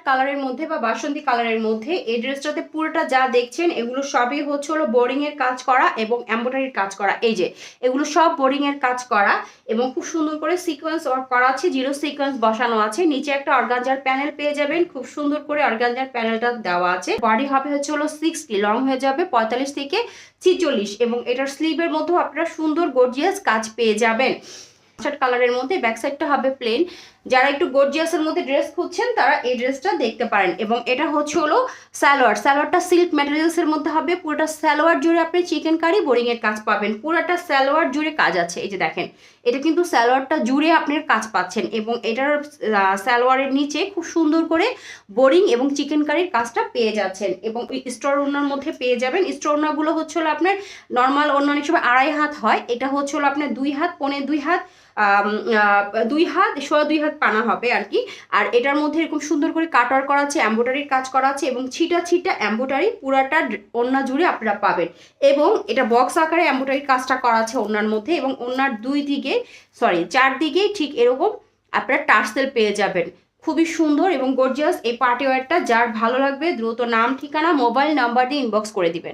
কালারের মধ্যে বা বাসন্তী কালারের মধ্যে। এই ড্রেসটাতে পুরোটা যা দেখছেন এগুলো সবই হচ্ছে হলো বোরিং এর কাজ করা এবং এমব্রয়ডারির কাজ করা। এই যে এগুলো সব বোরিং এর কাজ করা এবং খুব সুন্দর করে সিকোয়েন্স ওয়ার্ক করা আছে, জিরো সিকোয়েন্স বসানো আছে। নিচে একটা অর্গানজার প্যানেল পেয়ে যাবেন, খুব সুন্দর করে অর্গানজার প্যানেলটা দেওয়া আছে। বডি হবে হচ্ছে হলো 60, লং হয়ে যাবে 45 থেকে 46 এবং এটার স্লিভের মধ্যেও আপনারা সুন্দর গর্জিয়াস কাজ পেয়ে যাবেন। কালারের মধ্যে ব্যাক সাইডটা হবে প্লেন। যারা একটু গর্জিয়াসের মধ্যে ড্রেস খুঁজছেন তারা এই ড্রেসটা দেখতে পারেন। এবং এটা হচ্ছে হলো সালোয়ারটা সিল্ক ম্যাটেরিয়ালসের মধ্যে হবে। পুরোটা সালোয়ার জুড়ে আপনি চিকেন কারি বোরিং এর কাজ পাবেন। পুরোটা সালোয়ার জুড়ে কাজ আছে। এই যে দেখেন, এটা কিন্তু সালোয়ারটা জুড়ে আপনার কাজ পাচ্ছেন এবং এটার সালোয়ারের নিচে খুব সুন্দর করে বোরিং এবং চিকেন কারির কাজটা পেয়ে যাচ্ছেন। এবং স্টোর ওড়নার মধ্যে পেয়ে যাবেন। স্টোর ওড়নাগুলো হচ্ছে হলো আপনার নর্মাল ওড়না অনেক সময় 2.5 হাত হয়, এটা হচ্ছে হলো আপনার 2 হাত, 2.25 হাত, 2 হাত, 2.25 হাত পানা হবে আর কি। আর এটার মধ্যে এরকম সুন্দর করে কাটওয়ার্ক করা আছে, এমব্রয়ডারির কাজ করা আছে এবং ছিটা ছিটা এমব্রয়ডারি পুরাটা ওড়না জুড়ে আপনারা পাবেন। এবং এটা বক্স আকারে এমব্রয়ডারির কাজটা করা আছে ওড়নার মধ্যে এবং ওড়নার চারদিকেই ঠিক এরকম আপনারা টার্সেল পেয়ে যাবেন। খুবই সুন্দর এবং গর্জিয়াস এই পার্টি ওয়্যারটা। যার ভালো লাগবে দ্রুত নাম, ঠিকানা, মোবাইল নাম্বার দিয়ে ইনবক্স করে দিবেন।